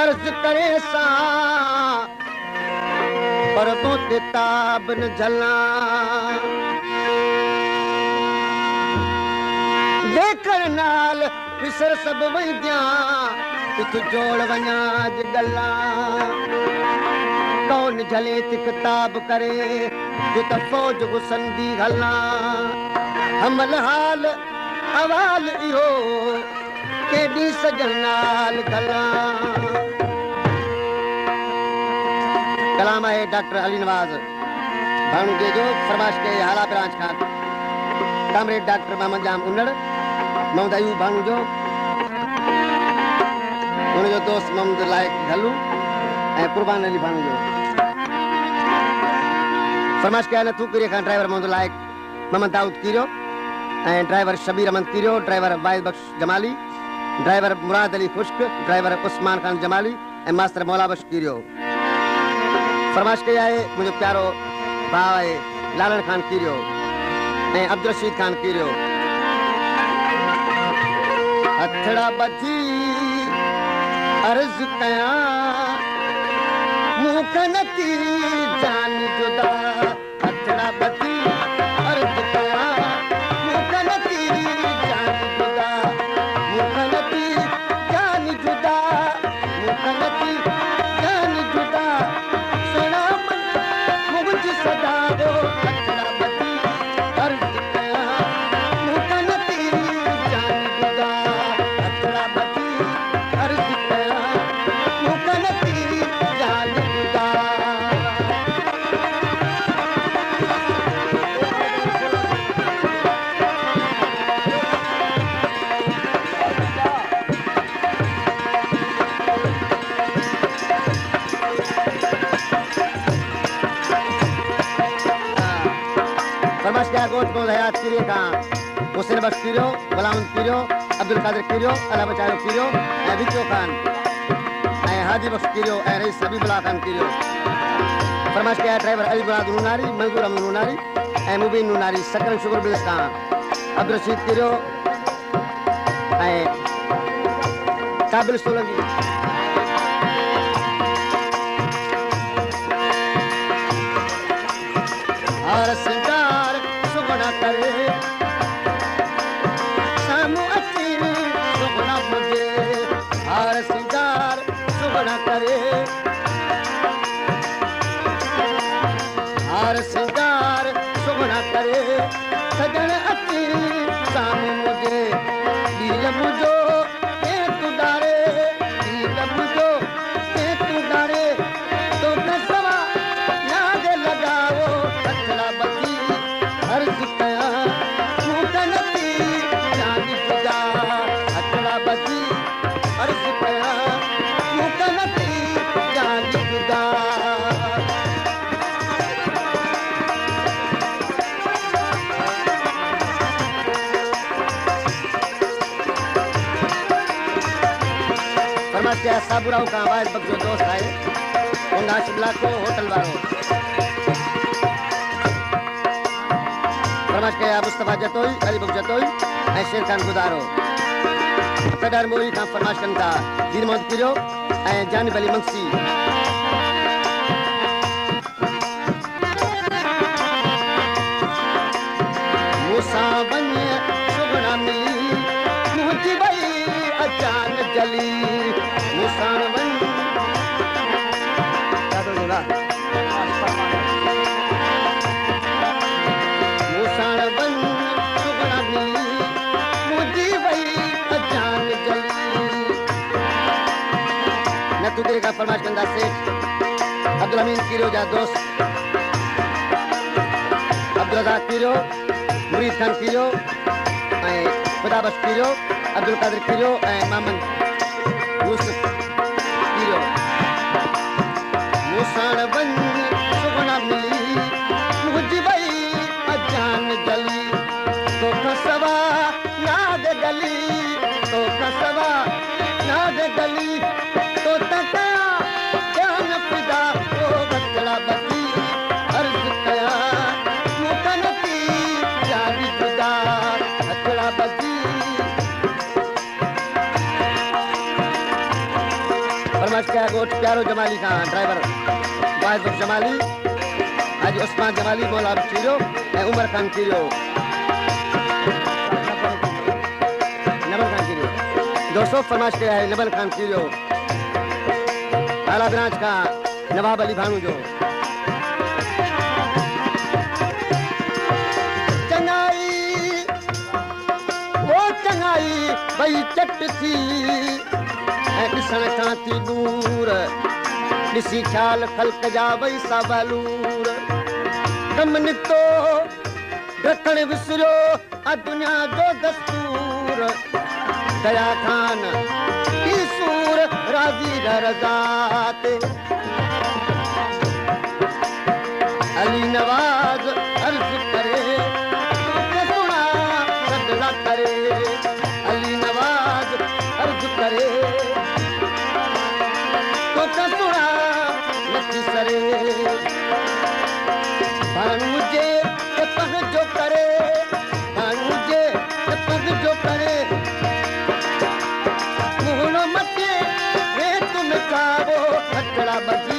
अर्ज करे सा पर तो किताब न झला देखण नाल विसर सब वैद्या तिथ जोड़ वञा गल्ला कौन झले ती किताब करे जो त फौज गुसंदी हला हमल हाल अवाल इहो केडी सजन नाल गल्ला कलाम है डॉक्टर अली नवाज भाणु जो फरमाश के हाला ब्रांच खान कामरेड डॉक्टर मोहम्मद जाम उन्नड़ मोहम्मद अयूब भाणु जो उन जो दोस्त मोहम्मद लायक घलू ए कुर्बान अली भाणु जो फरमाश के न तू करे खान ड्राइवर मोहम्मद लायक मोहम्मद दाऊद कीरो ए ड्राइवर शबीर अहमद कीरो ड्राइवर वाहिद बख्श जमाली ड्राइवर मुराद अली खुश्क ड्राइवर उस्मान खान जमाली ए मास्टर मौला बख्श कीरो फरमाश के आए मुझे प्यारो भाव है लालन खान कीरो ए अब्दुल रशीद खान कीरो हथड़ा बची अर्ज कया मुख नती जान जुदा हथड़ा बची अर्ज कया मुख नती जान जुदा मुख नती जान जुदा मुख नती जान जुदा सुना मुझ सदा दो हथड़ा बची अर्ज कया मुख नती जान जुदा हथड़ा बची अर्ज कया मुख नती जान जुदा फरमाश क्या गोट को हयात कीरे का हुसैन बख्श कीरो गुलाम कीरो अब्दुल कादिर कीरो अला बचारो कीरो ए विचो खान ए हाजी बख्श कीरो ए रईस हबीबुल्लाह खान कीरो फरमाश क्या ड्राइवर अली मुराद नूनारी मंजूर अहमद नूनारी ए मुबीन नूनारी सकरम शुक्र बिल्स खान अब्दुल रशीद कीरो ए काबिल सोलंकी हर सिंगार सुगना करे सामू अची सुगना मुझे हर सिंगार सुगना करे हर सिंगार सुगना करे सजन अची सामू मुझे दिल मुझो के तू डारे दिल मुझो के तू डारे तो कसवा याद लगाओ हथड़ा बची अर्ज कया मुख नती जान जुदा हथड़ा बची अर्ज कया मुख नती जान जुदा फरमाश क्या साबुराव का वाहिद बख्श जो दोस्त आए उनका शिमला को होटल वालों फरमाश के मुस्तफा जतोई अली बख्श जतोई ए शेर खान गुदारो कदर मोई खान फरमाश कन का दीन मोहम्मद कीरो ए जानिब अली मंसी मूसा बने सुगना मिली मुझी भाई अचान जली मूसा बन क्या तो बोला मूसा बन सुगना मिली मुझी भाई अचान जली न तू तेरे का फरमाश कंदा सेठ अब्दुल अमीन कीरो जा दोस्त अब्दुल रज़ाक कीरो मुरीद खान कीरो ए खुदा बख्श कीरो अब्दुल कादिर कीरो ए मोहम्मद यूसुफ कीरो मुसाण बन सुगना मिली मुझी भाई अजान जली तो कसवा याद गली तो कसवा याद गली तो तका जान फिदा ओ बचड़ा बची अर्ज कया मुख नती जान जुदा बचड़ा बची फरमाइश कया गोठ प्यारो जमाली खां ड्राइवर वाहिद जमाली हाजी उस्मान जमाली मौला कीरियो ऐं उमर खान कीरियो नबल खान कीरियो दोस्तों फरमाइश कया है नबल खान कीरियो आला ब्रांच का नवाब अली भानू जो चंगाई वो चंगाई भई चट थी ऐं ॾिसण खां थी दूर ॾिसी ख़्याल ख़ल्क जा वई साबलूर कम निकितो ढकण विसरियो आ दुनिया जो दस्तूर दया खान की सूर राज़ी रज़ा ते अली नवाज़ अर्ज़ करे तोखे सुणा बदला करे अली नवाज़ अर्ज़ करे तोखे सुणा नथी सरे भाणू जे पग जो करे भाणू जे पग जो करे मुहणो मटे हे तुम कावो खटड़ा बजी